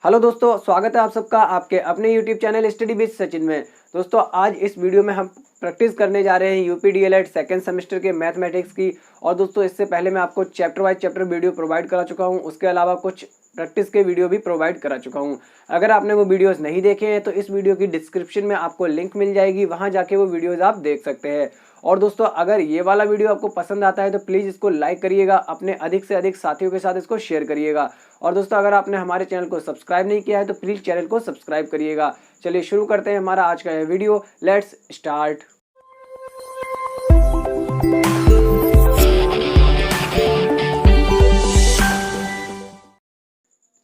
Hello दोस्तों, स्वागत है आप सबका आपके अपने YouTube channel study with Sachin में। दोस्तों आज इस वीडियो में हम प्रैक्टिस करने जा रहे हैं यूपी डीएलएड सेकंड सेमेस्टर के मैथमेटिक्स की। और दोस्तों इससे पहले मैं आपको chapter wise chapter video provide करा चुका हूं, उसके अलावा कुछ प्रैक्टिस के वीडियो भी प्रोवाइड करा चुका हूं। अगर आपने वो वीडियोस नहीं देखे हैं तो इस वीडियो की डिस्क्रिप्शन में आपको लिंक मिल जाएगी, वहां जाके वो वीडियोज आप देख सकते हैं। और दोस्तों अगर ये वाला वीडियो आपको पसंद आता है तो प्लीज़ इसको लाइक करिएगा, अपने अधिक से अधिक साथियों के साथ इसको शेयर करिएगा। और दोस्तों अगर आपने हमारे चैनल को सब्सक्राइब नहीं किया है तो प्लीज़ चैनल को सब्सक्राइब करिएगा। चलिए शुरू करते हैं हमारा आज का यह वीडियो। Let's start.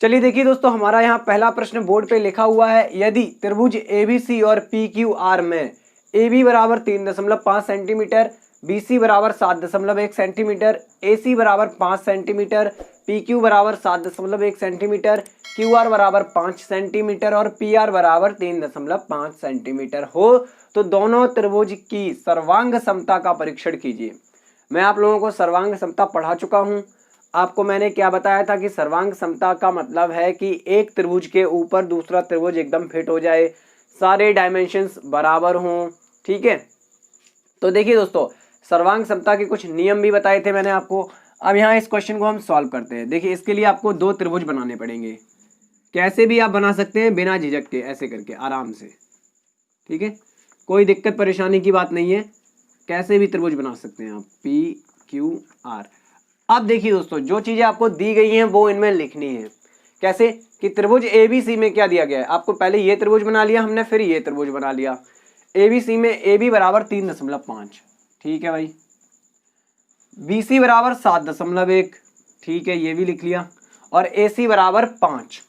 चलिए देखिए दोस्तों, हमारा यहाँ पहला प्रश्न बोर्ड पे लिखा हुआ है, यदि त्रिभुज ABC और PQR में AB बराबर 3.5 सेंटीमीटर, BC बराबर 7.1 सेंटीमीटर, AC बराबर 5 सेंटीमीटर, PQ बराबर 7.1 सेंटीमीटर, QR बराबर 5 सेंटीमीटर और PR बराबर 3.5 सेंटीमीटर हो तो दोनों त्रिभुज की सर्वांग समता का परीक्षण कीजिए। मैं आप लोगों को सर्वांग समता पढ़ा चुका हूँ। आपको मैंने क्या बताया था कि सर्वांग समता का मतलब है कि एक त्रिभुज के ऊपर दूसरा त्रिभुज एकदम फिट हो जाए, सारे डायमेंशंस बराबर हों। ठीक है, तो देखिए दोस्तों सर्वांग समता के कुछ नियम भी बताए थे मैंने आपको। अब यहाँ इस क्वेश्चन को हम सॉल्व करते हैं। देखिए इसके लिए आपको दो त्रिभुज बनाने पड़ेंगे। कैसे भी आप बना सकते हैं बिना झिझक के, ऐसे करके आराम से। ठीक है, कोई दिक्कत परेशानी की बात नहीं है, कैसे भी त्रिभुज बना सकते हैं आप PQR। अब देखिए दोस्तों जो चीजें आपको दी गई हैं वो इनमें लिखनी है। कैसे कि त्रिभुज ABC में क्या दिया गया है, आपको पहले ये त्रिभुज बना लिया हमने, फिर ये त्रिभुज बना लिया। ABC में AB बराबर 3.5, ठीक है भाई। BC बराबर 7.1, ठीक है, ये भी लिख लिया। और AC बराबर 5,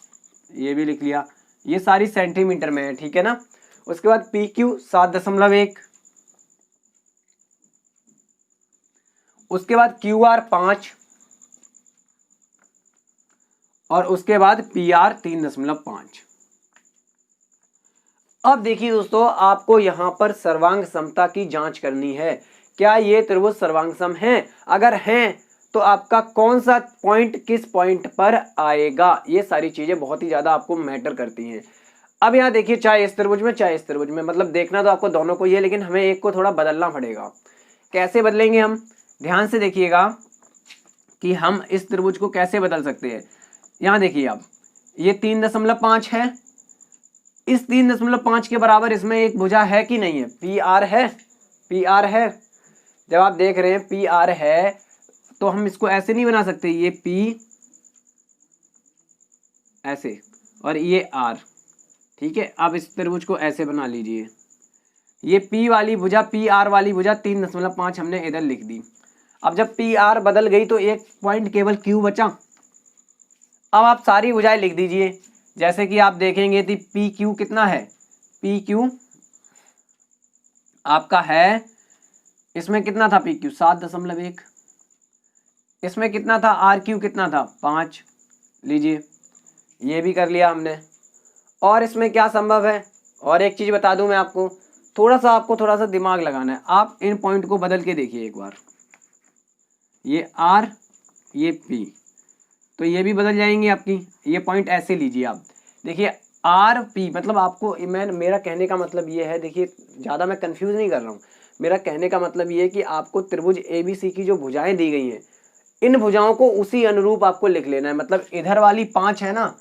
ये भी लिख लिया। ये सारी सेंटीमीटर में है, ठीक है ना। उसके बाद PQ 7.1, उसके बाद QR 5 और उसके बाद PR 3.5। अब देखिए दोस्तों आपको यहां पर सर्वांग समता की जांच करनी है। क्या ये त्रिभुज सर्वांग सम है? अगर हैं तो आपका कौन सा पॉइंट किस पॉइंट पर आएगा, ये सारी चीजें बहुत ही ज्यादा आपको मैटर करती हैं। अब यहाँ देखिए, चाहे इस त्रिभुज में चाहे इस त्रिभुज में, मतलब देखना तो आपको दोनों को ही है, लेकिन हमें एक को थोड़ा बदलना पड़ेगा। कैसे बदलेंगे हम? ध्यान से देखिएगा कि हम इस त्रिभुज को कैसे बदल सकते हैं। यहां देखिए आप, ये 3.5 है, इस 3.5 के बराबर इसमें एक भुजा है कि नहीं है? PR है, PR है। जब आप देख रहे हैं PR है तो हम इसको ऐसे नहीं बना सकते, ये P ऐसे और ये R, ठीक है। अब इस त्रिभुज को ऐसे बना लीजिए, ये P वाली भुजा PR वाली भुजा 3.5 हमने इधर लिख दी। अब जब PR बदल गई तो एक पॉइंट केवल Q बचा। अब आप सारी भुजाएं लिख दीजिए, जैसे कि आप देखेंगे कि PQ कितना है, PQ आपका है, इसमें कितना था PQ 7.1, इसमें कितना था RQ कितना था 5, लीजिए ये भी कर लिया हमने। और इसमें क्या संभव है, और एक चीज बता दूं मैं आपको, आपको थोड़ा सा दिमाग लगाना है। आप इन पॉइंट को बदल के देखिए एक बार, ये R ये P, तो ये भी बदल जाएंगे आपकी। ये पॉइंट ऐसे लीजिए आप, देखिए RP, मतलब आपको मेरा कहने का मतलब ये है, देखिए ज़्यादा मैं कंफ्यूज नहीं कर रहा हूँ। मेरा कहने का मतलब ये है कि आपको त्रिभुज ABC की जो भुजाएं दी गई हैं, इन भुजाओं को उसी अनुरूप आपको लिख लेना है। मतलब इधर वाली 5 है ना,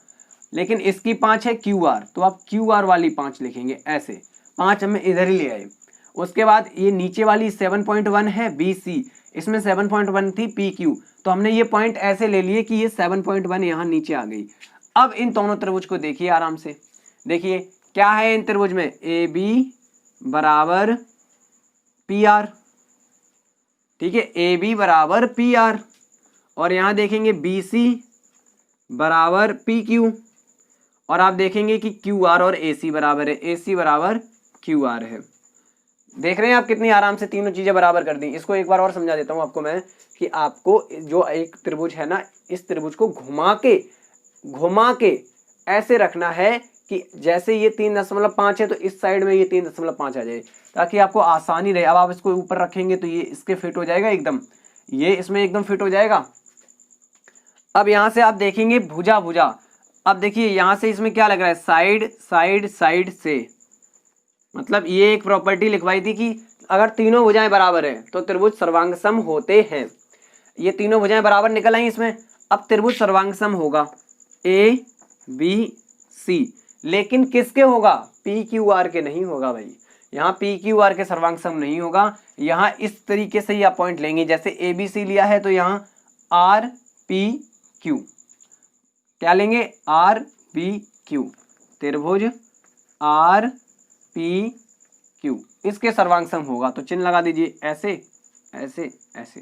लेकिन इसकी 5 है QR, तो आप QR वाली 5 लिखेंगे ऐसे, 5 हमें इधर ही ले आए। उसके बाद ये नीचे वाली 7.1 है BC, इसमें 7.1 थी PQ, तो हमने ये पॉइंट ऐसे ले लिए कि ये 7.1 यहाँ नीचे आ गई। अब इन दोनों त्रिभुज को देखिए आराम से, देखिए क्या है इन त्रिभुज में, AB बराबर PR, ठीक है, AB बराबर PR। और यहां देखेंगे BC बराबर PQ, और आप देखेंगे कि QR और AC बराबर है, AC बराबर QR है। देख रहे हैं आप कितनी आराम से तीनों चीजें बराबर कर दी। इसको एक बार और समझा देता हूं आपको मैं, कि आपको जो एक त्रिभुज है ना, इस त्रिभुज को घुमा के ऐसे रखना है कि जैसे ये 3.5 है तो इस साइड में ये 3.5 आ जाए, ताकि आपको आसानी रहे। अब आप इसको ऊपर रखेंगे तो ये इसके फिट हो जाएगा एकदम, ये इसमें एकदम फिट हो जाएगा। अब यहां से आप देखेंगे भुजा, अब देखिए यहाँ से इसमें क्या लग रहा है, साइड साइड साइड से, मतलब ये एक प्रॉपर्टी लिखवाई थी कि अगर तीनों भुजाएं बराबर है तो त्रिभुज सर्वांग सम होते हैं। ये तीनों भुजाएं बराबर निकल आई इसमें, अब त्रिभुज सर्वांग सम होगा ए बी सी, लेकिन किसके होगा, पी क्यू आर के नहीं होगा भाई। यहाँ पी क्यू आर के सर्वांग सम नहीं होगा। यहाँ इस तरीके से ही आप पॉइंट लेंगे, जैसे ए बी सी लिया है तो यहाँ आर पी क्यू, क्या लेंगे, आर पी क्यू, त्रिभुज आर पी क्यू, इसके सर्वांग सम होगा। तो चिन्ह लगा दीजिए ऐसे ऐसे ऐसे,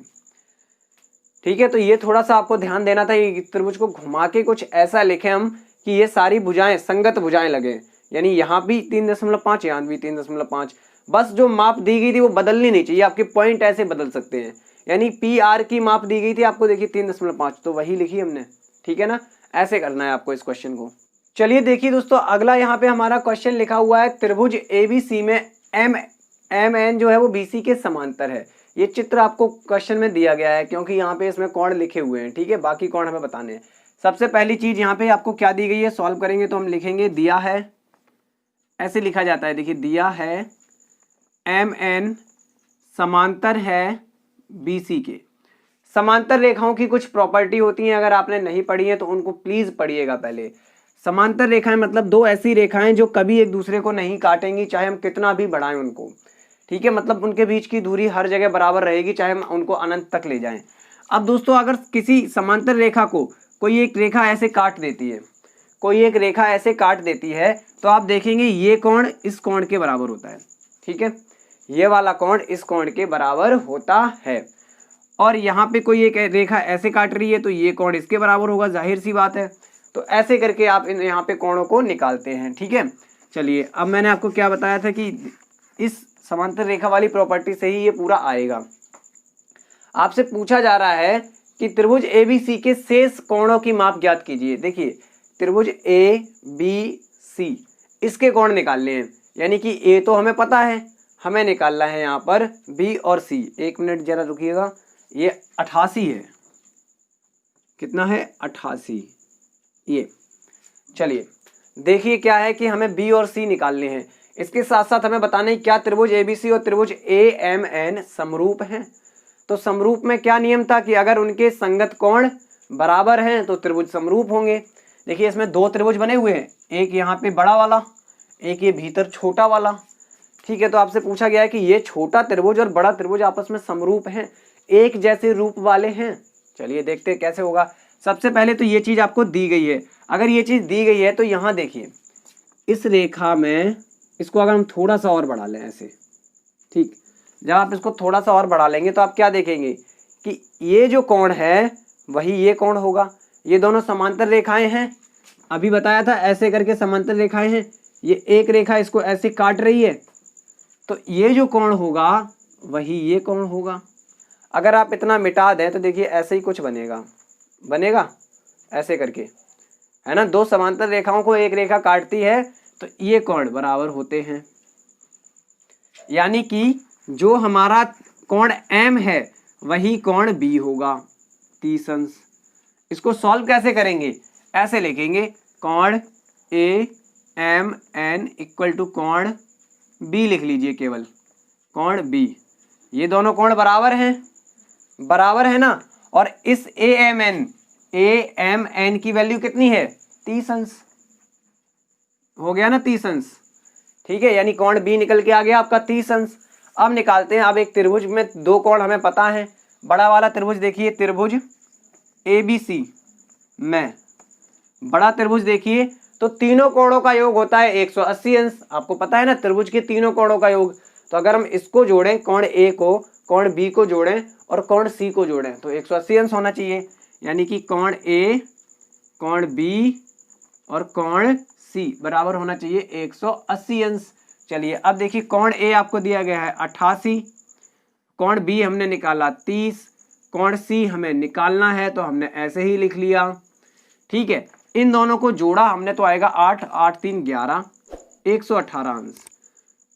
ठीक है। तो ये थोड़ा सा आपको ध्यान देना था, ये त्रिभुज को घुमा के कुछ ऐसा लिखे हम कि ये सारी भुजाएं संगत भुजाएं लगे, यानी यहाँ भी 3.5, यहाँ भी 3.5, बस जो माप दी गई थी वो बदलनी नहीं चाहिए, आपके पॉइंट ऐसे बदल सकते हैं। यानी पी आर की माप दी गई थी आपको, देखिए 3.5, तो वही लिखी हमने, ठीक है ना, ऐसे करना है आपको इस क्वेश्चन को। चलिए देखिए दोस्तों, अगला यहाँ पे हमारा क्वेश्चन लिखा हुआ है, त्रिभुज एबीसी में एम एन जो है वो बीसी के समांतर है। ये चित्र आपको क्वेश्चन में दिया गया है क्योंकि यहाँ पे इसमें कोण लिखे हुए हैं, ठीक है, बाकी कोण हमें बताने हैं। सबसे पहली चीज यहाँ पे आपको क्या दी गई है, सॉल्व करेंगे तो हम लिखेंगे, दिया है, ऐसे लिखा जाता है, देखिए दिया है एम एन समांतर है बीसी के। समांतर रेखाओं की कुछ प्रॉपर्टी होती हैं, अगर आपने नहीं पढ़ी है तो उनको प्लीज पढ़िएगा पहले। समांतर रेखाएं मतलब दो ऐसी रेखाएं जो कभी एक दूसरे को नहीं काटेंगी, चाहे हम कितना भी बढ़ाएं उनको, ठीक है, मतलब उनके बीच की दूरी हर जगह बराबर रहेगी, चाहे हम उनको अनंत तक ले जाएं। अब दोस्तों, अगर किसी समांतर रेखा को कोई एक रेखा ऐसे काट देती है, कोई एक रेखा ऐसे काट देती है, तो आप देखेंगे ये कोण इस कोण के बराबर होता है, ठीक है, ये वाला कोण इस कोण के बराबर होता है। और यहाँ पे कोई एक रेखा ऐसे काट रही है तो ये कोण इसके बराबर होगा, जाहिर सी बात है। तो ऐसे करके आप इन यहाँ पे कोणों को निकालते हैं, ठीक है। चलिए, अब मैंने आपको क्या बताया था कि इस समांतर रेखा वाली प्रॉपर्टी से ही ये पूरा आएगा। आपसे पूछा जा रहा है कि त्रिभुज एबीसी के शेष कोणों की माप ज्ञात कीजिए। देखिए, त्रिभुज ए बी सी, इसके कोण निकालने हैं, यानी कि ए तो हमें पता है, हमें निकालना है यहाँ पर बी और सी। एक मिनट जरा रुकिएगा, ये 88 है, कितना है 88, ये। चलिए देखिए क्या है कि हमें बी और सी निकालने हैं, इसके साथ साथ हमें बताने क्या त्रिभुज एबीसी और त्रिभुज ए एम एन समरूप हैं। तो समरूप में क्या नियम था कि अगर उनके संगत कोण बराबर हैं तो त्रिभुज समरूप होंगे। देखिए, इसमें दो त्रिभुज बने हुए हैं, एक यहाँ पे बड़ा वाला, एक ये भीतर छोटा वाला, ठीक है। तो आपसे पूछा गया है कि ये छोटा त्रिभुज और बड़ा त्रिभुज आपस में समरूप हैं, एक जैसे रूप वाले हैं। चलिए देखते हैं कैसे होगा। सबसे पहले तो ये चीज आपको दी गई है, अगर ये चीज दी गई है तो यहाँ देखिए, इस रेखा में इसको अगर हम थोड़ा सा और बढ़ा लें ऐसे, ठीक, जब आप इसको थोड़ा सा और बढ़ा लेंगे तो आप क्या देखेंगे कि ये जो कोण है वही ये कोण होगा। ये दोनों समांतर रेखाएं हैं, अभी बताया था ऐसे करके समांतर रेखाएं हैं, ये एक रेखा इसको ऐसे काट रही है, तो ये जो कोण होगा वही ये कोण होगा। अगर आप इतना मिटा दें तो देखिए ऐसे ही कुछ बनेगा ऐसे करके, है ना, दो समांतर रेखाओं को एक रेखा काटती है तो ये कोण बराबर होते हैं, यानी कि जो हमारा कोण M है वही कोण B होगा 30 अंश। इसको सॉल्व कैसे करेंगे, ऐसे लिखेंगे, कोण AMN इक्वल टू कोण B लिख लीजिए, केवल कोण B। ये दोनों कोण बराबर है ना, और इस AMN की वैल्यू कितनी है, 30 अंश, हो गया ना 30 अंश, ठीक है, यानी कोण B निकल के आ गया आपका 30 अंश। अब निकालते हैं, अब एक त्रिभुज में दो कोण हमें पता है, बड़ा वाला त्रिभुज देखिए, त्रिभुज ABC में बड़ा त्रिभुज देखिए, तो तीनों कोणों का योग होता है 180 अंश। आपको पता है ना त्रिभुज के तीनों कोणों का योग, तो अगर हम इसको जोड़ें, कोण A को कोण B को जोड़ें और कोण C को जोड़ें तो 180 अंश होना चाहिए, यानी कि कोण A कोण B और कोण C बराबर होना चाहिए 180 अंश। चलिए अब देखिए, कोण A आपको दिया गया है 88, कोण B हमने निकाला 30, कोण C हमें निकालना है तो हमने ऐसे ही लिख लिया, ठीक है। इन दोनों को जोड़ा हमने तो आएगा 8, 8 3 11, 118 अंश,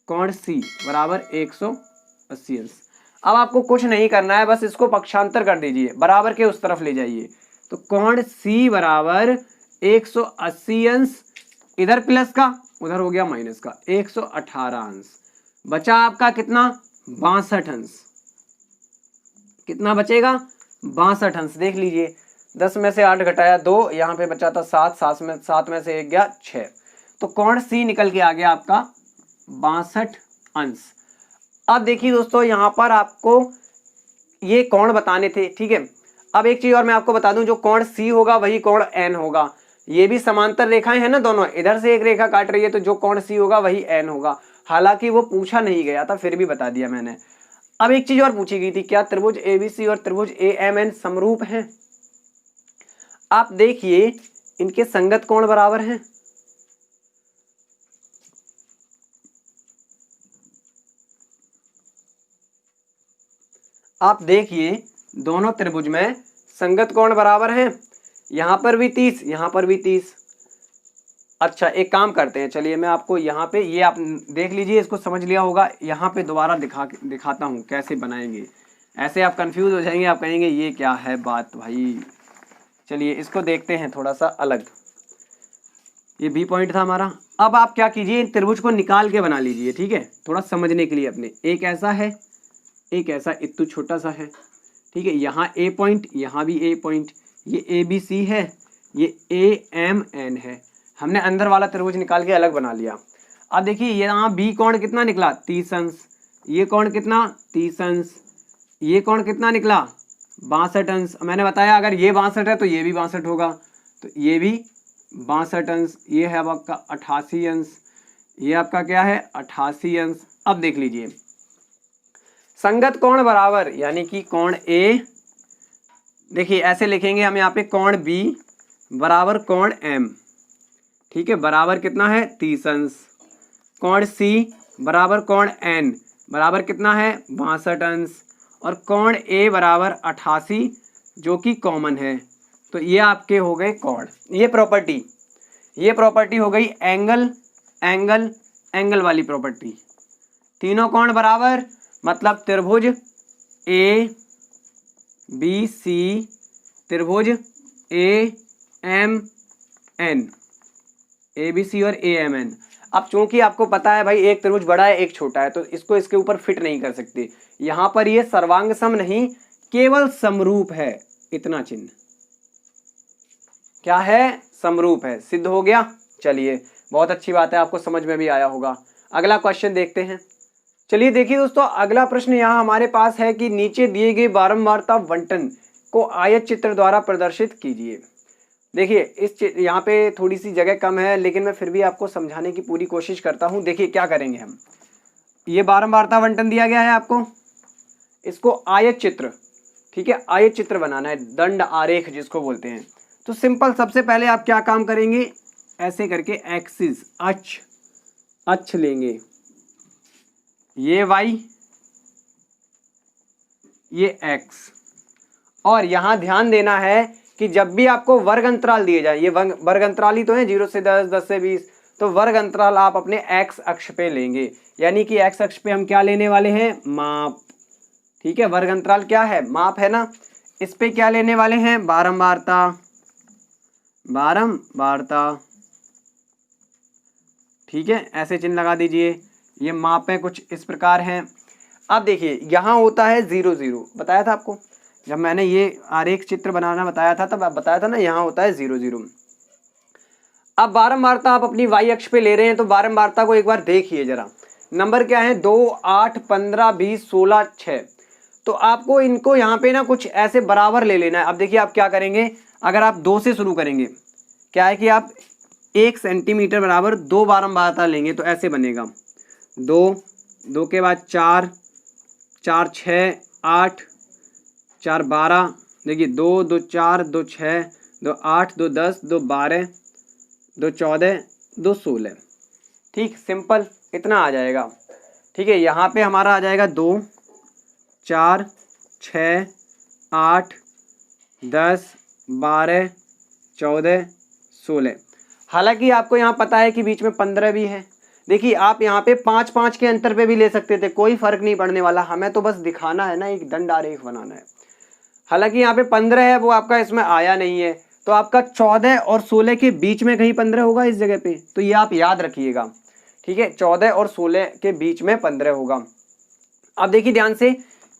कोण C बराबर 180 अंश। अब आपको कुछ नहीं करना है, बस इसको पक्षांतर कर दीजिए, बराबर के उस तरफ ले जाइए, तो कोण C बराबर 180 अंश, इधर प्लस का उधर हो गया माइनस का, 118 अंश। बचा आपका कितना, 62 अंश। कितना बचेगा, 62 अंश। देख लीजिए 10 में से 8 घटाया 2, यहाँ पे बचा था 7, 7 में से 1 गया 6, तो कोण सी निकल के आ गया आपका 62 अंश। अब देखिए दोस्तों यहाँ पर आपको ये कोण बताने थे, ठीक है। अब एक चीज और मैं आपको बता दूं, जो कोण सी होगा वही कोण एन होगा। ये भी समांतर रेखाएं हैं ना दोनों, इधर से एक रेखा काट रही है, तो जो कोण सी होगा वही एन होगा। हालांकि वो पूछा नहीं गया था, फिर भी बता दिया मैंने। अब एक चीज और पूछी गई थी, क्या त्रिभुज एबीसी और त्रिभुज एएमएन समरूप हैं? आप देखिए इनके संगत कोण बराबर हैं। आप देखिए दोनों त्रिभुज में संगत कोण बराबर हैं। यहां पर भी 30, यहां पर भी 30। अच्छा एक काम करते हैं, चलिए मैं आपको यहाँ पे, ये आप देख लीजिए, इसको समझ लिया होगा, यहाँ पे दोबारा दिखाता हूँ कैसे बनाएंगे। ऐसे आप कंफ्यूज हो जाएंगे, आप कहेंगे ये क्या है बात भाई। चलिए इसको देखते हैं थोड़ा सा अलग। ये बी पॉइंट था हमारा। अब आप क्या कीजिए, त्रिभुज को निकाल के बना लीजिए, ठीक है, थोड़ा समझने के लिए अपने। एक ऐसा है, एक ऐसा इतना छोटा सा है, ठीक है। यहाँ ए पॉइंट, यहाँ भी ए पॉइंट, ये ए बी सी है, ये ए एम एन है। हमने अंदर वाला त्रिभुज निकाल के अलग बना लिया। अब देखिए यहाँ बी कोण कितना निकला, 30 अंश। ये कोण कितना, 30 अंश। ये कोण कितना निकला, 62 अंश। मैंने बताया अगर ये 62 है तो ये भी 62 होगा, तो ये भी 62 अंश। ये है अब आपका 88 अंश। ये आपका क्या है, 88 अंश। अब देख लीजिए संगत कोण बराबर, यानी कि कोण ए, देखिए ऐसे लिखेंगे हम यहाँ पे, कोण बी बराबर कोण एम, ठीक है, बराबर कितना है, 30 अंश। कोण सी बराबर कोण एन बराबर कितना है, 62 अंश। और कोण ए बराबर 88, जो कि कॉमन है। तो ये आपके हो गए कोण। ये प्रॉपर्टी हो गई एंगल एंगल एंगल वाली प्रॉपर्टी। तीनों कोण बराबर, मतलब त्रिभुज ए बी सी, त्रिभुज A M N, A B C और ए एम एन। अब चूंकि आपको पता है भाई एक त्रिभुज बड़ा है एक छोटा है, तो इसको इसके ऊपर फिट नहीं कर सकते। यहां पर ये सर्वांग सम नहीं, केवल समरूप है, इतना चिन्ह। क्या है, समरूप है, सिद्ध हो गया। चलिए बहुत अच्छी बात है, आपको समझ में भी आया होगा। अगला क्वेश्चन देखते हैं। चलिए देखिए दोस्तों, अगला प्रश्न यहाँ हमारे पास है कि नीचे दिए गए बारंबारता बंटन को आयत चित्र द्वारा प्रदर्शित कीजिए। देखिए इस यहाँ पे थोड़ी सी जगह कम है, लेकिन मैं फिर भी आपको समझाने की पूरी कोशिश करता हूँ। देखिए क्या करेंगे हम, ये बारंबारता बंटन दिया गया है आपको, इसको आयत चित्र, ठीक है, आयत चित्र बनाना है, दंड आरेख जिसको बोलते हैं। तो सिंपल, सबसे पहले आप क्या काम करेंगे, ऐसे करके एक्सिस, अक्ष लेंगे, ये y, ये x। और यहां ध्यान देना है कि जब भी आपको वर्ग अंतराल दिए जाए, ये वर्ग अंतराल ही तो है, 0 से 10, 10 से 20, तो वर्ग अंतराल आप अपने x अक्ष पे लेंगे। यानी कि x अक्ष पे हम क्या लेने वाले हैं, माप, ठीक है। वर्ग अंतराल क्या है, माप है ना। इस पे क्या लेने वाले हैं, बारंबारता, ठीक है, ऐसे चिन्ह लगा दीजिए। ये माप है कुछ इस प्रकार हैं। अब देखिए यहाँ होता है 0 0, बताया था आपको जब मैंने ये आरेख चित्र बनाना बताया था, तब बताया था ना, यहाँ होता है 0 0। अब बारंबारता आप अपनी y अक्ष पे ले रहे हैं, तो बारंबारता को एक बार देखिए जरा। नंबर क्या है, 2, 8, 15, 20, 16, 6। तो आपको इनको यहाँ पे ना कुछ ऐसे बराबर ले लेना है। अब देखिए आप क्या करेंगे, अगर आप 2 से शुरू करेंगे, क्या है कि आप 1 सेंटीमीटर बराबर 2 बारंबारता लेंगे, तो ऐसे बनेगा 2 के बाद 4, 4 6 8, 4 12, देखिए 2 2 4 2 6 2 8 2 10 2 12 2 14 2 16, ठीक, सिंपल इतना आ जाएगा। ठीक है, यहाँ पे हमारा आ जाएगा 2 4 6 8 10 12 14 16। हालांकि आपको यहाँ पता है कि बीच में 15 भी है। देखिए आप यहाँ पे 5 5 के अंतर पे भी ले सकते थे, कोई फर्क नहीं पड़ने वाला, हमें तो बस दिखाना है ना, एक दंड आरेख बनाना है। हालांकि यहाँ पे 15 है, वो आपका इसमें आया नहीं है, तो आपका 14 और 16 के बीच में कहीं 15 होगा इस जगह पे, तो ये आप याद रखिएगा, ठीक है। 14 और 16 के बीच में 15 होगा। अब देखिए ध्यान से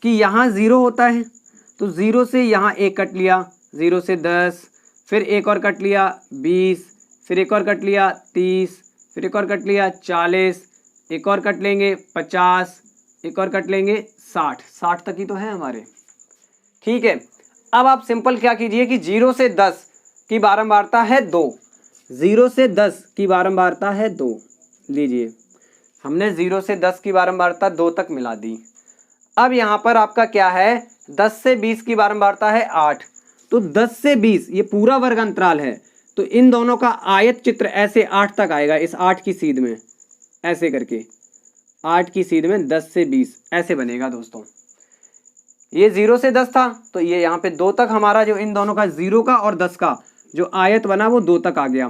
कि यहाँ 0 होता है, तो 0 से यहाँ 1 कट लिया, 0 से 10, फिर एक और कट लिया 20, फिर एक और कट लिया 30, फिर एक और कट लिया 40, एक और कट लेंगे 50, एक और कट लेंगे 60 तक ही तो है हमारे, ठीक है। अब आप सिंपल क्या कीजिए कि 0 से 10 की बारंबारता है 2, 0 से 10 की बारंबारता है 2, लीजिए हमने 0 से 10 की बारंबारता 2 तक मिला दी। अब यहाँ पर आपका क्या है, 10 से 20 की बारंबारता है 8, तो 10 से 20 ये पूरा वर्ग अंतराल है, तो इन दोनों का आयत चित्र ऐसे 8 तक आएगा, इस 8 की सीध में ऐसे करके 8 की सीध में 10 से 20 ऐसे बनेगा दोस्तों। ये 0 से 10 था, तो ये यहाँ पे 2 तक हमारा जो इन दोनों का 0 का और 10 का जो आयत बना वो 2 तक आ गया।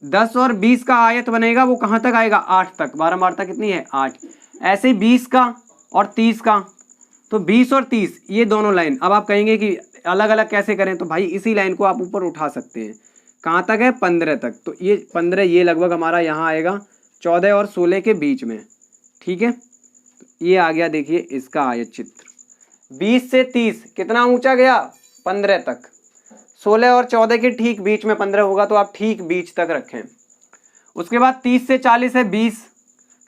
10 और 20 का आयत बनेगा वो कहाँ तक आएगा, 8 तक, बारंबारता कितनी है 8। ऐसे 20 का और 30 का, तो 20 और 30 ये दोनों लाइन, अब आप कहेंगे कि अलग अलग कैसे करें, तो भाई इसी लाइन को आप ऊपर उठा सकते हैं, कहाँ तक है 15 तक, तो ये 15 ये लगभग हमारा यहाँ आएगा 14 और 16 के बीच में, ठीक है। ये आ गया देखिए इसका आयत चित्र। 20 से 30 कितना ऊंचा गया, 15 तक, 16 और 14 के ठीक बीच में 15 होगा, तो आप ठीक बीच तक रखें। उसके बाद 30 से 40 है 20,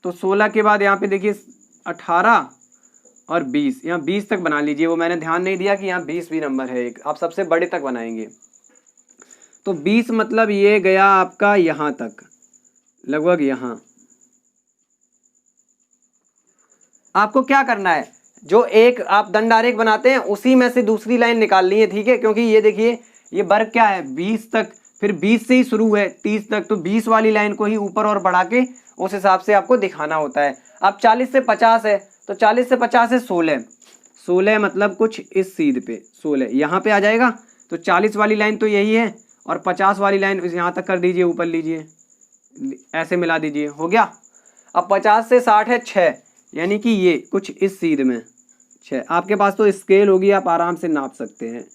तो 16 के बाद यहाँ पे देखिए 18 और 20, यहाँ 20 तक बना लीजिए, वो मैंने ध्यान नहीं दिया कि यहाँ 20 भी नंबर है एक, आप सबसे बड़े तक बनाएंगे। तो 20 मतलब ये गया आपका यहाँ तक, लगभग यहाँ। आपको क्या करना है, जो एक आप दंडारेख बनाते हैं उसी में से दूसरी लाइन निकालनी है, ठीक है, क्योंकि ये देखिए ये वर्ग क्या है 20 तक, फिर 20 से ही शुरू है 30 तक, तो 20 वाली लाइन को ही ऊपर और बढ़ा के उस हिसाब से आपको दिखाना होता है। अब 40 से 50 है, तो 40 से 50 है 16 मतलब कुछ इस सीध पे 16 यहाँ पे आ जाएगा, तो 40 वाली लाइन तो यही है और 50 वाली लाइन यहाँ तक कर दीजिए, ऊपर लीजिए ऐसे मिला दीजिए, हो गया। अब 50 से 60 है 6, यानी कि ये कुछ इस सीध में 6। आपके पास तो स्केल होगी, आप आराम से नाप सकते हैं,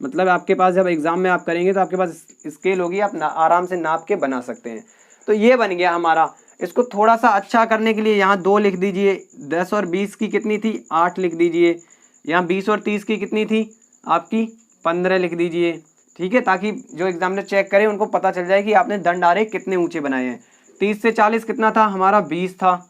मतलब आपके पास जब एग्जाम में आप करेंगे तो आपके पास स्केल होगी, आप आराम से नाप के बना सकते हैं। तो ये बन गया हमारा। इसको थोड़ा सा अच्छा करने के लिए यहाँ 2 लिख दीजिए, 10 और 20 की कितनी थी 8 लिख दीजिए, यहाँ 20 और 30 की कितनी थी आपकी 15 लिख दीजिए, ठीक है, ताकि जो एग्जामिनर चेक करे उनको पता चल जाए कि आपने दंडारेख कितने ऊंचे बनाए हैं। 30 से 40 कितना था हमारा 20 था,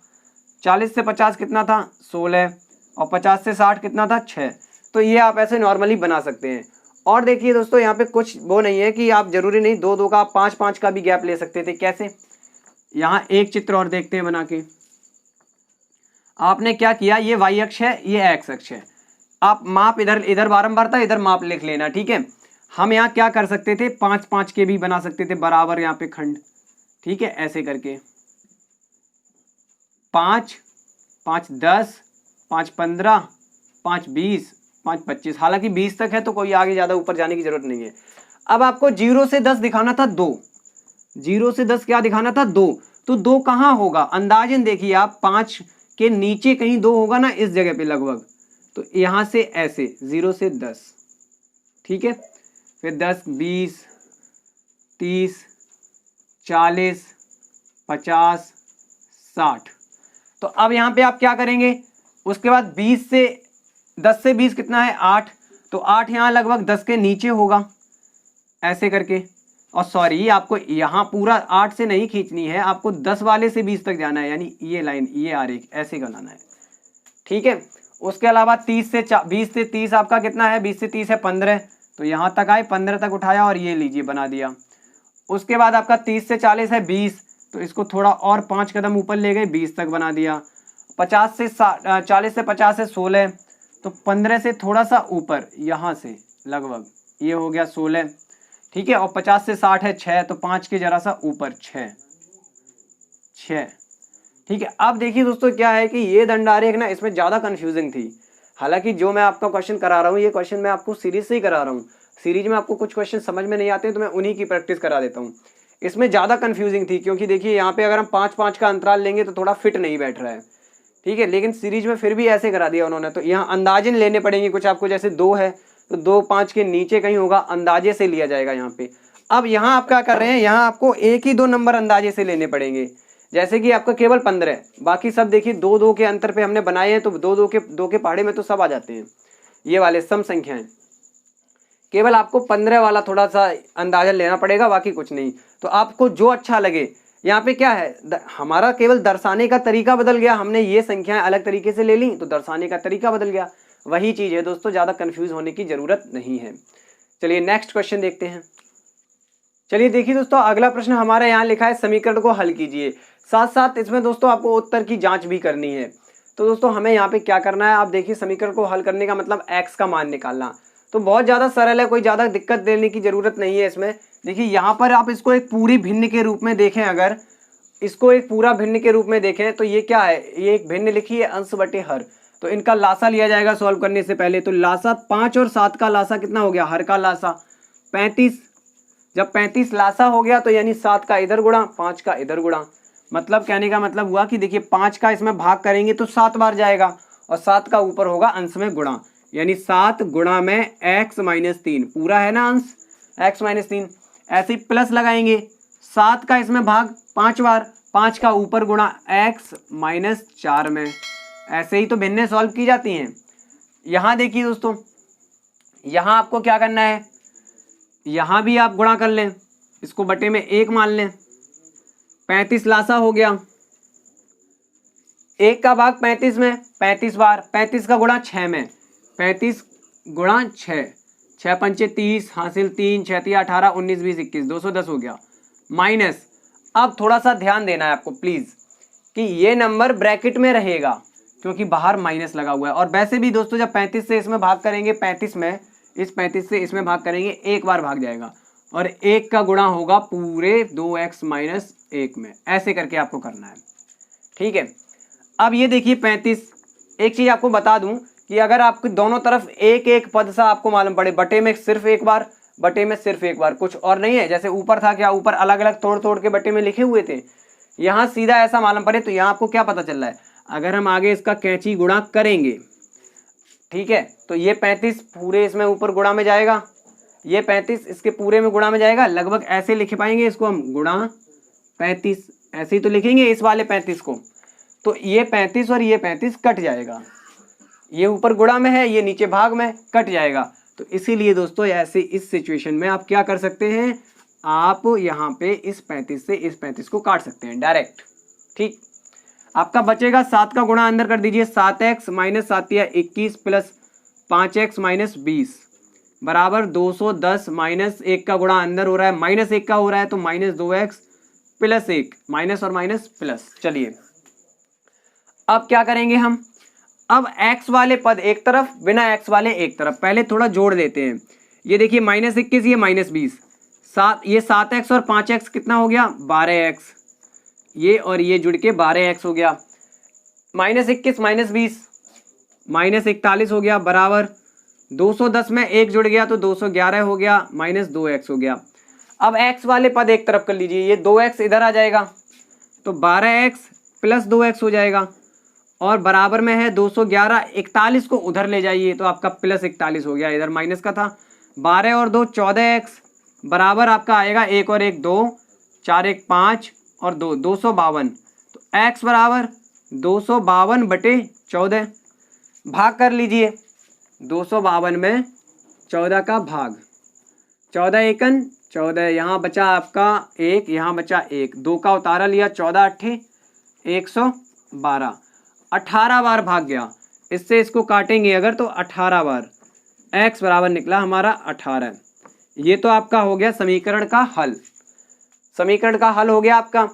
40 से 50 कितना था 16, और 50 से 60 कितना था 6। तो ये आप ऐसे नॉर्मली बना सकते हैं। और देखिए दोस्तों यहाँ पे कुछ वो नहीं है कि आप जरूरी नहीं 2-2 का, 5-5 का भी गैप ले सकते थे। कैसे, यहाँ एक चित्र और देखते हैं बना के। आपने क्या किया, ये y अक्ष है, ये x अक्ष है, आप माप इधर बारंबारता इधर माप लिख लेना, ठीक है। हम यहाँ क्या कर सकते थे 5-5 के भी बना सकते थे बराबर यहाँ पे खंड, ठीक है, ऐसे करके 5, 5 10, 5 15, 5 20, 5 25, हालांकि 20 तक है तो कोई आगे ज़्यादा ऊपर जाने की जरूरत नहीं है। अब आपको 0 से 10 दिखाना था 2, 0 से 10 क्या दिखाना था 2, तो 2 कहाँ होगा, अंदाजन देखिए आप 5 के नीचे कहीं 2 होगा ना इस जगह पे लगभग, तो यहाँ से ऐसे 0 से 10, ठीक है, फिर 10, 20, 30, 40, 50, 60। तो अब यहाँ पे आप क्या करेंगे, उसके बाद 20 से 10 से 20 कितना है 8, तो 8 यहाँ लगभग 10 के नीचे होगा ऐसे करके। और सॉरी आपको यहाँ पूरा 8 से नहीं खींचनी है, आपको 10 वाले से 20 तक जाना है, यानी ये लाइन ये आरेख ऐसे बनाना है, ठीक है। उसके अलावा 20 से 30 आपका कितना है, 20 से 30 है 15, तो यहाँ तक आए 15 तक उठाया और ये लीजिए बना दिया। उसके बाद आपका 30 से 40 है 20, तो इसको थोड़ा और 5 कदम ऊपर ले गए 20 तक बना दिया। 40 से 50 है 16, तो 15 से थोड़ा सा ऊपर यहाँ से लगभग ये हो गया 16, ठीक है। और 50 से 60 है 6, तो 5 के जरा सा ऊपर 6, ठीक है। अब देखिए दोस्तों क्या है कि ये दंडारेख ना इसमें ज़्यादा कन्फ्यूजिंग थी, हालांकि जो मैं आपका क्वेश्चन करा रहा हूँ ये क्वेश्चन मैं आपको सीरीज से ही करा रहा हूँ, सीरीज में आपको कुछ क्वेश्चन समझ में नहीं आते हैं तो मैं उन्हीं की प्रैक्टिस करा देता हूँ। इसमें ज़्यादा कन्फ्यूजिंग थी क्योंकि देखिए यहाँ पे अगर हम 5-5 का अंतराल लेंगे तो थोड़ा फिट नहीं बैठ रहा है, ठीक है, लेकिन सीरीज में फिर भी ऐसे करा दिया उन्होंने। तो यहाँ अंदाजन लेने पड़ेंगे कुछ आपको, जैसे 2 है तो 2 5 के नीचे कहीं होगा, अंदाजे से लिया जाएगा यहाँ पे। अब यहाँ आप क्या कर रहे हैं, यहाँ आपको एक ही 2 नंबर अंदाजे से लेने पड़ेंगे। जैसे कि आपका केवल 15, बाकी सब देखिए 2 2 के अंतर पे हमने बनाए हैं, तो 2 के पहाड़े में तो सब आ जाते हैं, ये वाले सम संख्याएं। केवल आपको 15 वाला थोड़ा सा अंदाजा लेना पड़ेगा, बाकी कुछ नहीं। तो आपको जो अच्छा लगे, यहाँ पे क्या है, हमारा केवल दर्शाने का तरीका बदल गया, हमने ये संख्याएं अलग तरीके से ले ली तो दर्शाने का तरीका बदल गया, वही चीज है दोस्तों, ज्यादा कंफ्यूज होने की जरूरत नहीं है। चलिए नेक्स्ट क्वेश्चन देखते हैं। चलिए देखिए दोस्तों, अगला प्रश्न हमारा यहाँ लिखा है समीकरण को हल कीजिए। साथ साथ इसमें दोस्तों आपको उत्तर की जांच भी करनी है। तो दोस्तों हमें यहाँ पे क्या करना है, आप देखिए समीकरण को हल करने का मतलब x का मान निकालना। तो बहुत ज़्यादा सरल है, कोई ज़्यादा दिक्कत देने की ज़रूरत नहीं है इसमें। देखिए यहाँ पर आप इसको एक पूरी भिन्न के रूप में देखें, अगर इसको एक पूरा भिन्न के रूप में देखें तो ये क्या है, ये एक भिन्न लिखी है अंश बटे हर। तो इनका लासा लिया जाएगा सॉल्व करने से पहले। तो लासा 5 और 7 का लासा कितना हो गया, हर का लासा 35। जब 35 लासा हो गया तो यानी 7 का इधर गुणा 5 का इधर गुणा, मतलब कहने का मतलब हुआ कि देखिए 5 का इसमें भाग करेंगे तो 7 बार जाएगा और 7 का ऊपर होगा अंश में गुणा, यानी 7 गुणा में x - 3, पूरा है ना अंश x - 3। ऐसे ही प्लस लगाएंगे, 7 का इसमें भाग 5 बार, 5 का ऊपर गुणा x - 4 में। ऐसे ही तो भिन्न सॉल्व की जाती हैं। यहाँ देखिए दोस्तों, यहाँ आपको क्या करना है, यहाँ भी आप गुणा कर लें, इसको बटे में 1 मान लें। 35 लासा हो गया, 1 का भाग 35 में 35 बार, 35 का गुणा 6 में, 35 गुणा 6, 6 पंचे 30, हासिल 3, 6 तिया 18, 19 20 21, 210 हो गया। माइनस, अब थोड़ा सा ध्यान देना है आपको प्लीज कि ये नंबर ब्रैकेट में रहेगा क्योंकि बाहर माइनस लगा हुआ है। और वैसे भी दोस्तों जब 35 से इसमें भाग करेंगे, 35 में इस 35 से इसमें भाग करेंगे, एक बार भाग जाएगा और 1 का गुणा होगा पूरे 2x - 1 में। ऐसे करके आपको करना है, ठीक है। अब ये देखिए 35, एक चीज आपको बता दूं कि अगर आपको दोनों तरफ एक एक पद सा आपको मालूम पड़े, बटे में सिर्फ एक बार, बटे में सिर्फ एक बार, कुछ और नहीं है। जैसे ऊपर था क्या, ऊपर अलग अलग तोड़ तोड़ के बटे में लिखे हुए थे, यहाँ सीधा ऐसा मालूम पड़े तो यहाँ आपको क्या पता चल रहा है, अगर हम आगे इसका कैंची गुणा करेंगे, ठीक है, तो ये 35 पूरे इसमें ऊपर गुणा में जाएगा, ये 35 इसके पूरे में गुणा में जाएगा। लगभग ऐसे लिख पाएंगे इसको हम, गुणा 35, ऐसे ही तो लिखेंगे इस वाले 35 को। तो ये 35 और ये 35 कट जाएगा, ये ऊपर गुणा में है, ये नीचे भाग में, कट जाएगा। तो इसीलिए दोस्तों ऐसे इस सिचुएशन में आप क्या कर सकते हैं, आप यहाँ पे इस 35 से इस 35 को काट सकते हैं डायरेक्ट, ठीक। आपका बचेगा 7 का गुणा अंदर कर दीजिए, 7x - 7 या 21 प्लस 5x - 20 बराबर 210 माइनस 1 का गुणा अंदर हो रहा है, -1 का हो रहा है तो -2x प्लस 1, माइनस और माइनस प्लस। चलिए अब क्या करेंगे हम, अब x वाले पद एक तरफ, बिना x वाले एक तरफ, पहले थोड़ा जोड़ देते हैं। ये देखिए -21, ये -20, 7, ये 7x और 5x कितना हो गया, 12x, ये और ये जुड़ के 12x हो गया। -21 - 20 -41 हो गया, बराबर 210 में 1 जुड़ गया तो 211 हो गया, -2x हो गया। अब x वाले पद एक तरफ कर लीजिए, ये 2x इधर आ जाएगा तो 12x प्लस 2x हो जाएगा, और बराबर में है 211, 41 को उधर ले जाइए तो आपका प्लस 41 हो गया, इधर माइनस का था। 12 और 2 14x बराबर आपका आएगा 1 और 1 2, 4 1 5 और 2 252। तो x बराबर 252 बटे 14, भाग कर लीजिए 252 में 14 का भाग, 14 एकन 14, यहाँ बचा आपका 1, यहाँ बचा 1, 2 का उतारा लिया, 14 अट्ठे 112, 18 बार भाग गया। इससे इसको काटेंगे अगर तो 18 बार, x बराबर निकला हमारा 18। ये तो आपका हो गया समीकरण का हल, समीकरण का हल हो गया आपका।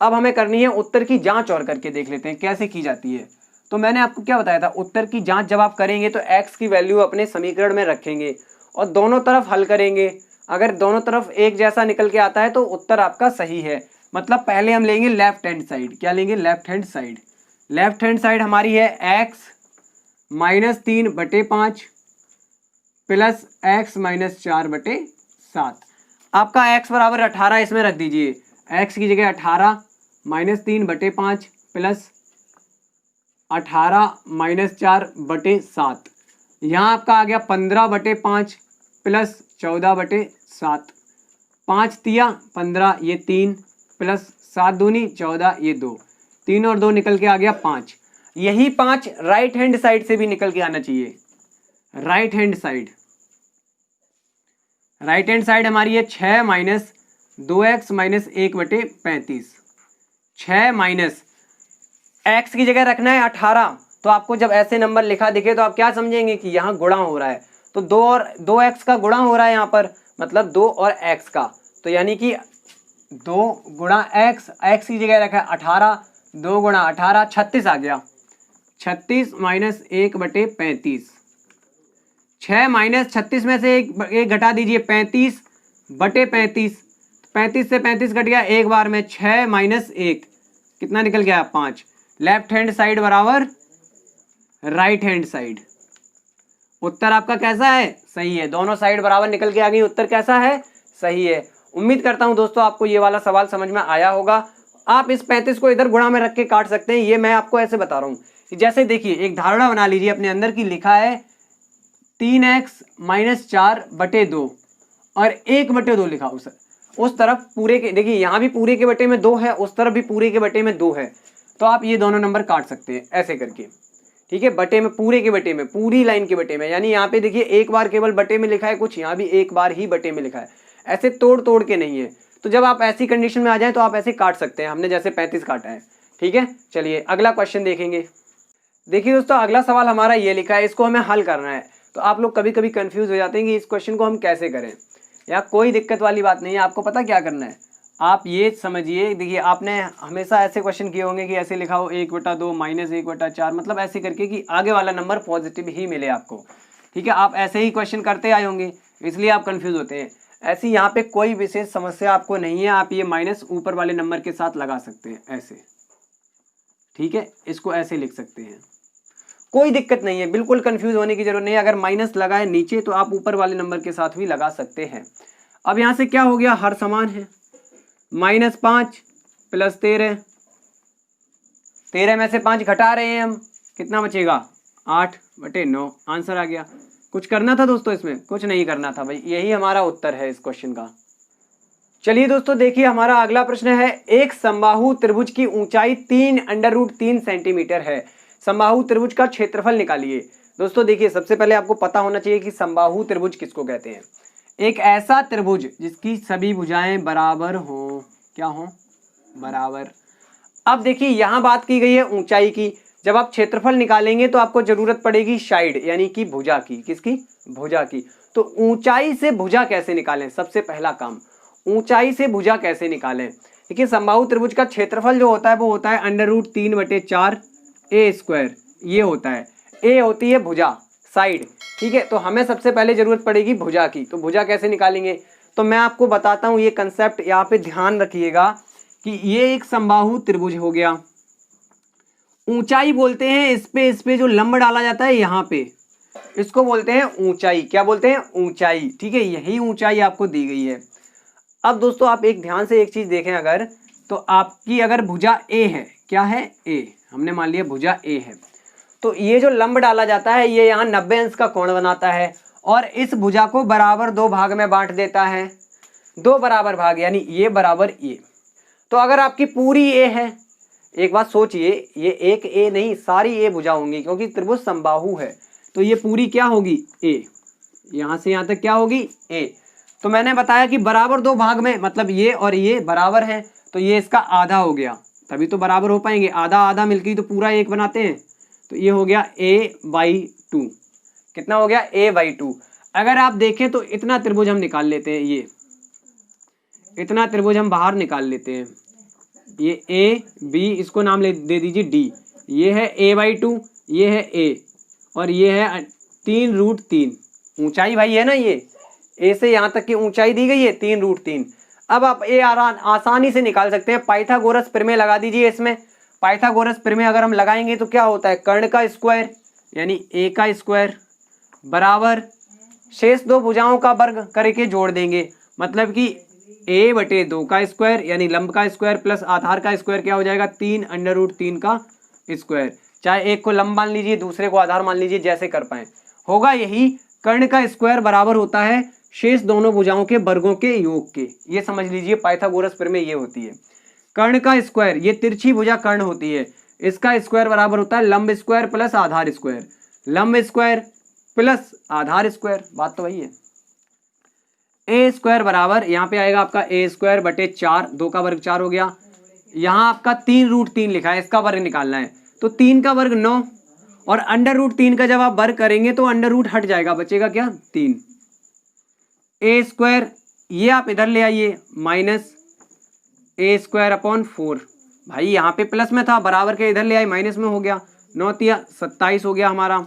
अब हमें करनी है उत्तर की जांच, और करके देख लेते हैं कैसे की जाती है। तो मैंने आपको क्या बताया था, उत्तर की जांच जब आप करेंगे तो x की वैल्यू अपने समीकरण में रखेंगे और दोनों तरफ हल करेंगे। अगर दोनों तरफ एक जैसा निकल के आता है तो उत्तर आपका सही है। मतलब पहले हम लेंगे लेफ्ट हैंड साइड, क्या लेंगे, left hand side. Left hand side हमारी है x - 3 बटे 5 प्लस x - 4 बटे 7। आपका x बराबर 18 इसमें रख दीजिए, x की जगह 18 - 3 बटे 5 प्लस 18 - 4 बटे 7, यहाँ आपका आ गया 15/5 प्लस 14/7, 5 तिया 15, ये 3 प्लस 7 दूनी 14, ये 2, 3 और 2 निकल के आ गया 5। यही 5 राइट हैंड साइड से भी निकल के आना चाहिए। Right hand side, right hand side हमारी है 6 minus 2x minus 1/35। 6 minus x की जगह रखना है 18, तो आपको जब ऐसे नंबर लिखा दिखे तो आप क्या समझेंगे कि यहाँ गुणा हो रहा है, तो 2 और 2x का गुणा हो रहा है यहाँ पर, मतलब 2 और x का, तो यानी कि 2 गुणा x की जगह रखा है 18, 2 गुणा 18 36 आ गया। 36 माइनस 1/35, 6 माइनस 36 में से एक घटा दीजिए 35/35, 35 से 35 कट गया एक बार में, 6 माइनस 1 कितना निकल गया 5। लेफ्ट हैंड साइड बराबर राइट हैंड साइड। उत्तर आपका कैसा है? सही है। दोनों साइड बराबर निकल के आ गई, उत्तर कैसा है? सही है। उम्मीद करता हूं दोस्तों आपको ये वाला सवाल समझ में आया होगा। आप इस 35 को इधर गुणा में रख के काट सकते हैं। ये मैं आपको ऐसे बता रहा हूं कि जैसे देखिए एक धारणा बना लीजिए अपने अंदर की, लिखा है 3x माइनस 4/2 और 1/2 लिखा उस तरफ पूरे के, देखिए यहाँ भी पूरे के बटे में 2 है, उस तरफ भी पूरे के बटे में 2 है, तो आप ये दोनों नंबर काट सकते हैं ऐसे करके, ठीक है। बटे में, पूरे के बटे में, पूरी लाइन के बटे में, यानी यहाँ पे देखिए एक बार केवल बटे में लिखा है कुछ, यहाँ भी एक बार ही बटे में लिखा है, ऐसे तोड़ तोड़ के नहीं है। तो जब आप ऐसी कंडीशन में आ जाए तो आप ऐसे काट सकते हैं, हमने जैसे 35 काटा है, ठीक है। चलिए अगला क्वेश्चन देखेंगे। देखिए दोस्तों अगला सवाल हमारा ये लिखा है, इसको हमें हल करना है। तो आप लोग कभी कभी कंफ्यूज हो जाते हैं कि इस क्वेश्चन को हम कैसे करें। या कोई दिक्कत वाली बात नहीं है, आपको पता क्या करना है, आप ये समझिए, देखिए आपने हमेशा ऐसे क्वेश्चन किए होंगे कि ऐसे लिखा हो 1/2 माइनस 1/4, मतलब ऐसे करके कि आगे वाला नंबर पॉजिटिव ही मिले आपको, ठीक है। आप ऐसे ही क्वेश्चन करते आए होंगे, इसलिए आप कंफ्यूज होते हैं। ऐसी यहाँ पे कोई विशेष समस्या आपको नहीं है, आप ये माइनस ऊपर वाले नंबर के साथ लगा सकते हैं ऐसे, ठीक है। इसको ऐसे लिख सकते हैं, कोई दिक्कत नहीं है, बिल्कुल कंफ्यूज होने की जरूरत नहीं है। अगर माइनस लगाए नीचे तो आप ऊपर वाले नंबर के साथ भी लगा सकते हैं। अब यहाँ से क्या हो गया, हर समान है, -5 प्लस 13, 13 में से 5 घटा रहे हैं हम, कितना बचेगा 8/9, आंसर आ गया। कुछ करना था दोस्तों इसमें? कुछ नहीं करना था भाई, यही हमारा उत्तर है इस क्वेश्चन का। चलिए दोस्तों देखिए हमारा अगला प्रश्न है, एक समबाहु त्रिभुज की ऊंचाई 3√3 सेंटीमीटर है, समबाहु त्रिभुज का क्षेत्रफल निकालिए। दोस्तों देखिए सबसे पहले आपको पता होना चाहिए कि समबाहु त्रिभुज किसको कहते हैं। एक ऐसा त्रिभुज जिसकी सभी भुजाएं बराबर हो, क्या हो, बराबर। अब देखिए यहां बात की गई है ऊंचाई की, जब आप क्षेत्रफल निकालेंगे तो आपको जरूरत पड़ेगी साइड यानी कि भुजा की, किसकी, भुजा की। तो ऊंचाई से भुजा कैसे निकालें, सबसे पहला काम ऊंचाई से भुजा कैसे निकालें। देखिए समबाहु त्रिभुज का क्षेत्रफल जो होता है वो होता है √3/4 a², ये होता है, a होती है भुजा, साइड, ठीक है। तो हमें सबसे पहले जरूरत पड़ेगी भुजा की, तो भुजा कैसे निकालेंगे, तो मैं आपको बताता हूं ये कंसेप्ट, यहाँ पे ध्यान रखिएगा कि ये एक समबाहु त्रिभुज हो गया। ऊंचाई बोलते हैं इस पे जो लंब डाला जाता है यहाँ पे, इसको बोलते हैं ऊंचाई। क्या बोलते हैं? ऊंचाई, ठीक है। यही ऊंचाई आपको दी गई है। अब दोस्तों आप एक ध्यान से एक चीज देखें, अगर तो आपकी अगर भुजा ए है, क्या है, ए, हमने मान लिया भुजा ए है, तो ये जो लंब डाला जाता है ये यहाँ 90 अंश का कोण बनाता है और इस भुजा को बराबर 2 भाग में बांट देता है, 2 बराबर भाग, यानी ये बराबर ये। तो अगर आपकी पूरी ए है, एक बात सोचिए, ये एक ए नहीं सारी ए भुजा होंगी क्योंकि त्रिभुज समबाहु है, तो ये पूरी क्या होगी, ए, यहां से यहां तक क्या होगी, ए। तो मैंने बताया कि बराबर 2 भाग में, मतलब ये और ये बराबर है, तो ये इसका आधा हो गया, तभी तो बराबर हो पाएंगे, आधा आधा मिलकर तो पूरा एक बनाते हैं, तो ये हो गया a/2। कितना हो गया, a/2। अगर आप देखें तो इतना त्रिभुज हम निकाल लेते हैं, ये इतना त्रिभुज हम बाहर निकाल लेते हैं, ये a b, इसको नाम दे दीजिए d, ये है a/2, ये है a और ये है 3√3, ऊंचाई भाई है ना, ये a से यहाँ तक की ऊंचाई दी गई है 3√3। अब आप ए आसानी से निकाल सकते हैं, पाइथागोरस प्रमेय लगा दीजिए इसमें। पाइथागोरस प्रमेय अगर हम लगाएंगे तो क्या होता है, कर्ण का स्क्वायर यानी a का स्क्वायर बराबर शेष 2 भुजाओं का वर्ग करके जोड़ देंगे, मतलब कि a/2 का स्क्वायर यानी लंब का स्क्वायर प्लस आधार का स्क्वायर क्या हो जाएगा, 3√3 का स्क्वायर। चाहे एक को लंब मान लीजिए दूसरे को आधार मान लीजिए, जैसे कर पाए। होगा यही, कर्ण का स्क्वायर बराबर होता है शेष दोनों भुजाओं के वर्गों के योग के। ये समझ लीजिए पाइथागोरस प्रमेय ये होती है। कर्ण का स्क्वायर, ये तिरछी भुजा कर्ण होती है, इसका स्क्वायर बराबर होता है लंब स्क्वायर प्लस आधार स्क्वायर, लंब स्क्वायर प्लस आधार स्क्वायर, बात तो वही है। ए स्क्वायर बराबर यहाँ पे आएगा आपका ए स्क्वायर बटे 4, 2 का वर्ग 4 हो गया। यहाँ आपका 3√3 लिखा है, इसका वर्ग निकालना है, तो 3 का वर्ग 9 और √3 का जब आप वर्ग करेंगे तो अंडर रूट हट जाएगा, बचेगा क्या 3। ए स्क्वायर ये आप इधर ले आइए माइनस ए स्क्वायर अपॉन 4, भाई यहाँ पे प्लस में था, बराबर के इधर ले आए माइनस में हो गया, 9 तिया 27 हो गया हमारा।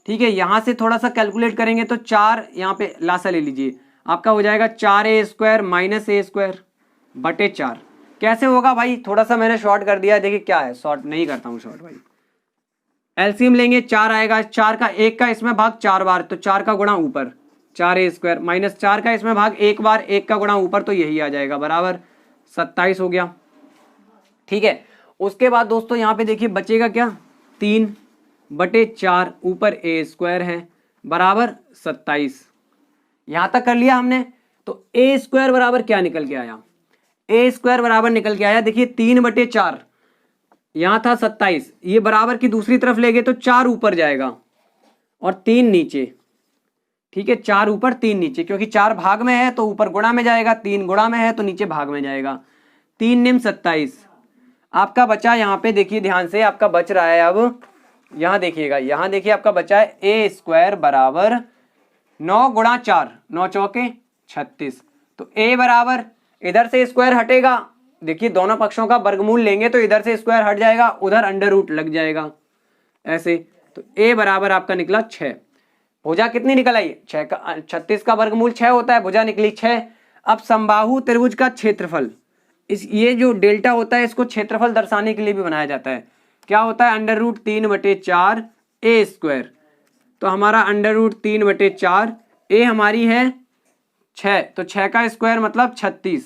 ठीक है, यहाँ से थोड़ा सा कैलकुलेट करेंगे तो 4 यहाँ पे लासा ले लीजिए, आपका हो जाएगा 4a स्क्वायर माइनस ए स्क्वायर बटे 4। कैसे होगा भाई, थोड़ा सा मैंने शॉर्ट कर दिया, देखिए क्या है, शॉर्ट नहीं करता हूँ शॉर्ट भाई। एलसीएम लेंगे 4 आएगा, 4 का 1 का इसमें भाग 4 बार, तो 4 का गुणा ऊपर 4a स्क्वायर माइनस 4 का इसमें भाग 1 बार, 1 का गुणा ऊपर, तो यही आ जाएगा बराबर 27 हो गया। ठीक है, उसके बाद दोस्तों यहाँ पे देखिए बचेगा क्या 3 बटे 4 ऊपर ए स्क्वायर है बराबर 27। यहां तक कर लिया हमने, तो ए स्क्वायर बराबर क्या निकल के आया, ए स्क्वायर बराबर निकल के आया, देखिए 3 बटे 4, यहां था 27, ये बराबर की दूसरी तरफ ले गए तो 4 ऊपर जाएगा और 3 नीचे। ठीक है, 4 ऊपर 3 नीचे, क्योंकि 4 भाग में है तो ऊपर गुणा में जाएगा, 3 गुणा में है तो नीचे भाग में जाएगा, 3 निम 27 आपका बचा। यहाँ पे देखिए ध्यान से, आपका बच रहा है, अब यहाँ देखिएगा, यहाँ देखिए आपका बचा है ए स्क्वायर बराबर 9 गुणा 4, 9 चौके 36, तो a बराबर, इधर से स्क्वायर हटेगा, देखिए दोनों पक्षों का वर्गमूल लेंगे तो इधर से स्क्वायर हट जाएगा, उधर अंडर रूट लग जाएगा ऐसे, तो a बराबर आपका निकला 6। भुजा कितनी निकल आई, 6 का 36 का वर्गमूल 6 होता है, भुजा निकली 6। अब समबाहु त्रिभुज का क्षेत्रफल, इस ये जो डेल्टा होता है इसको क्षेत्रफल दर्शाने के लिए भी बनाया जाता है, क्या होता है √3 बटे 4 ए स्क्वायर, तो हमारा √3 बटे 4, ए हमारी है 6, तो 6 का स्क्वायर मतलब 36,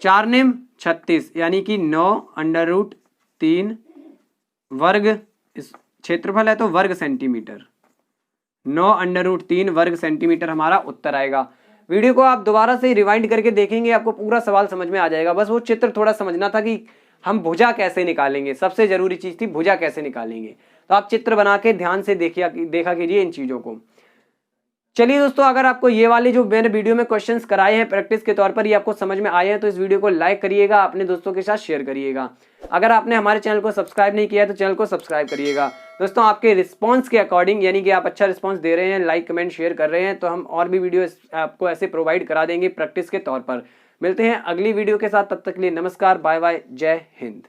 4 निम 36 यानी कि 9 √3 वर्ग, इस क्षेत्रफल है तो वर्ग सेंटीमीटर, 9 √3 वर्ग सेंटीमीटर हमारा उत्तर आएगा। वीडियो को आप दोबारा से रिवाइंड करके देखेंगे, आपको पूरा सवाल समझ में आ जाएगा, बस वो चित्र थोड़ा समझना था कि हम भुजा कैसे निकालेंगे, सबसे जरूरी चीज थी भुजा कैसे निकालेंगे, तो आप चित्र बना के ध्यान से देखा कीजिए इन चीजों को। चलिए दोस्तों, अगर आपको ये वाले जो मैंने वीडियो में क्वेश्चंस कराए हैं प्रैक्टिस के तौर पर ये आपको समझ में आए हैं तो इस वीडियो को लाइक करिएगा, अपने दोस्तों के साथ शेयर करिएगा। अगर आपने हमारे चैनल को सब्सक्राइब नहीं किया है तो चैनल को सब्सक्राइब करिएगा। दोस्तों आपके रिस्पॉन्स के अकॉर्डिंग, यानी कि आप अच्छा रिस्पॉन्स दे रहे हैं, लाइक कमेंट शेयर कर रहे हैं, तो हम और भी वीडियो आपको ऐसे प्रोवाइड करा देंगे प्रैक्टिस के तौर पर। मिलते हैं अगली वीडियो के साथ, तब तक के लिए नमस्कार, बाय बाय, जय हिंद।